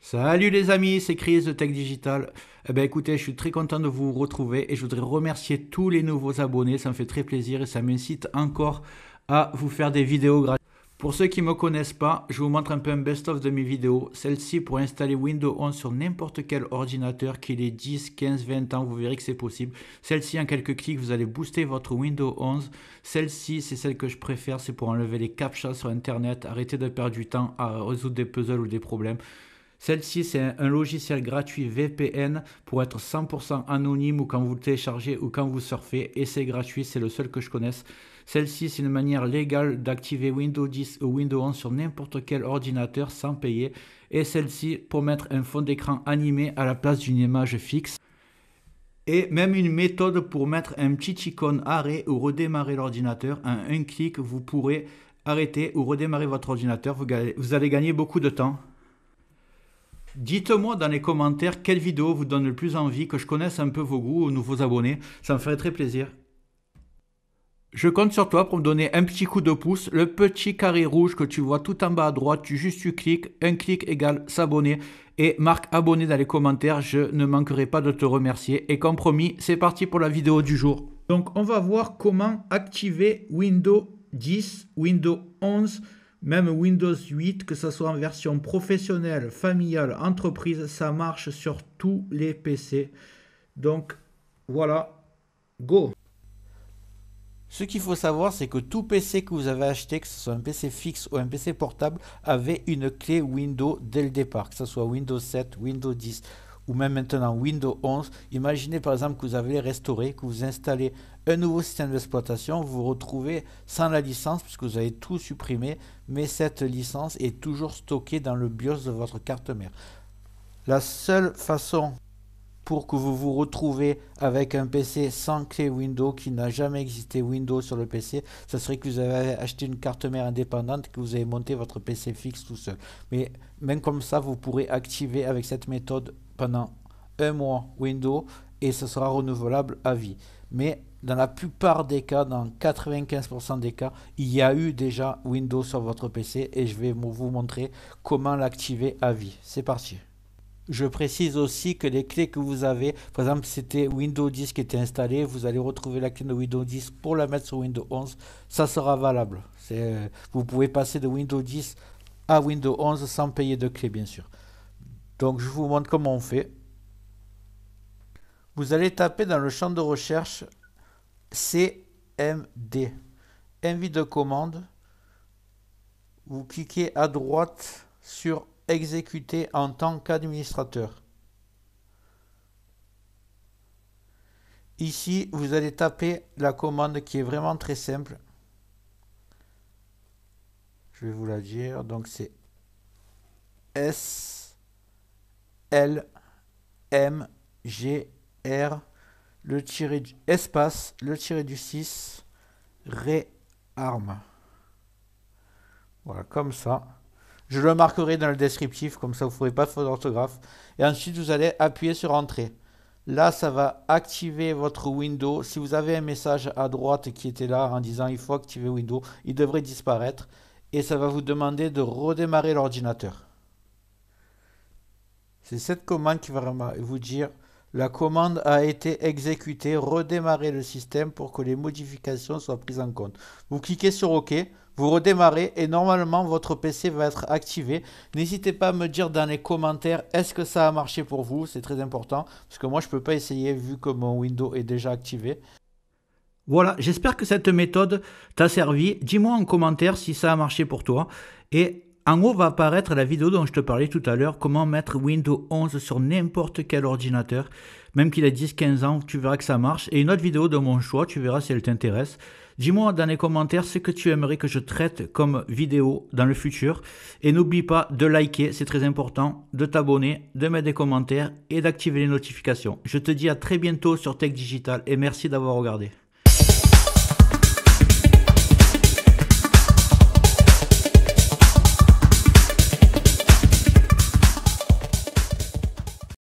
Salut les amis, c'est Chris de Tech Digital. Eh ben écoutez, je suis très content de vous retrouver et je voudrais remercier tous les nouveaux abonnés, ça me fait très plaisir et ça m'incite encore à vous faire des vidéos gratuites. Pour ceux qui ne me connaissent pas, je vous montre un peu un best-of de mes vidéos. Celle-ci pour installer Windows 11 sur n'importe quel ordinateur, qu'il ait 10, 15, 20 ans, vous verrez que c'est possible. Celle-ci, en quelques clics, vous allez booster votre Windows 11. Celle-ci, c'est celle que je préfère, c'est pour enlever les captchas sur Internet, arrêter de perdre du temps à résoudre des puzzles ou des problèmes. Celle-ci, c'est un logiciel gratuit VPN pour être 100% anonyme ou quand vous le téléchargez ou quand vous surfez. Et c'est gratuit, c'est le seul que je connaisse. Celle-ci, c'est une manière légale d'activer Windows 10 ou Windows 11 sur n'importe quel ordinateur sans payer. Et celle-ci, pour mettre un fond d'écran animé à la place d'une image fixe. Et même une méthode pour mettre un petit icône arrêt ou redémarrer l'ordinateur. En un clic, vous pourrez arrêter ou redémarrer votre ordinateur. Vous allez gagner beaucoup de temps. Dites-moi dans les commentaires quelle vidéo vous donne le plus envie, que je connaisse un peu vos goûts aux nouveaux abonnés, ça me ferait très plaisir. Je compte sur toi pour me donner un petit coup de pouce, le petit carré rouge que tu vois tout en bas à droite, tu cliques, un clic égale s'abonner et marque abonné dans les commentaires, je ne manquerai pas de te remercier. Et comme promis, c'est parti pour la vidéo du jour. Donc on va voir comment activer Windows 10, Windows 11, même Windows 8, que ce soit en version professionnelle, familiale, entreprise, ça marche sur tous les PC. Donc voilà, go! Ce qu'il faut savoir, c'est que tout PC que vous avez acheté, que ce soit un PC fixe ou un PC portable, avait une clé Windows dès le départ, que ce soit Windows 7, Windows 10 ou même maintenant Windows 11. Imaginez par exemple que vous avez restauré, que vous installez un nouveau système d'exploitation, vous vous retrouvez sans la licence puisque vous avez tout supprimé, mais cette licence est toujours stockée dans le BIOS de votre carte mère. La seule façon pour que vous vous retrouvez avec un PC sans clé Windows, qui n'a jamais existé Windows sur le PC, ce serait que vous avez acheté une carte mère indépendante, que vous avez monté votre PC fixe tout seul. Mais même comme ça, vous pourrez activer avec cette méthode pendant un mois Windows et ce sera renouvelable à vie. Mais dans la plupart des cas, dans 95% des cas, il y a eu déjà Windows sur votre PC et je vais vous montrer comment l'activer à vie. C'est parti. Je précise aussi que les clés que vous avez, par exemple c'était Windows 10 qui était installé, vous allez retrouver la clé de Windows 10 pour la mettre sur Windows 11, ça sera valable. Vous pouvez passer de Windows 10 à Windows 11 sans payer de clé bien sûr. Donc je vous montre comment on fait. Vous allez taper dans le champ de recherche CMD, envie de commande, vous cliquez à droite sur exécuter en tant qu'administrateur. Ici, vous allez taper la commande qui est vraiment très simple. Je vais vous la dire. Donc c'est S L M G R le tiré du espace le tiré du 6 réarme. Voilà, comme ça. Je le marquerai dans le descriptif, comme ça vous ne ferez pas de faute d'orthographe. Et ensuite, vous allez appuyer sur Entrée. Là, ça va activer votre Windows. Si vous avez un message à droite qui était là en disant il faut activer Windows, il devrait disparaître. Et ça va vous demander de redémarrer l'ordinateur. C'est cette commande qui va vous dire la commande a été exécutée, redémarrer le système pour que les modifications soient prises en compte. Vous cliquez sur OK, vous redémarrez et normalement votre PC va être activé. N'hésitez pas à me dire dans les commentaires est-ce que ça a marché pour vous, c'est très important parce que moi je ne peux pas essayer vu que mon Windows est déjà activé. Voilà, j'espère que cette méthode t'a servi. Dis-moi en commentaire si ça a marché pour toi. Et en haut va apparaître la vidéo dont je te parlais tout à l'heure, comment mettre Windows 11 sur n'importe quel ordinateur, même qu'il ait 10-15 ans, tu verras que ça marche. Et une autre vidéo de mon choix, tu verras si elle t'intéresse. Dis-moi dans les commentaires ce que tu aimerais que je traite comme vidéo dans le futur. Et n'oublie pas de liker, c'est très important, de t'abonner, de mettre des commentaires et d'activer les notifications. Je te dis à très bientôt sur Tech Digital et merci d'avoir regardé.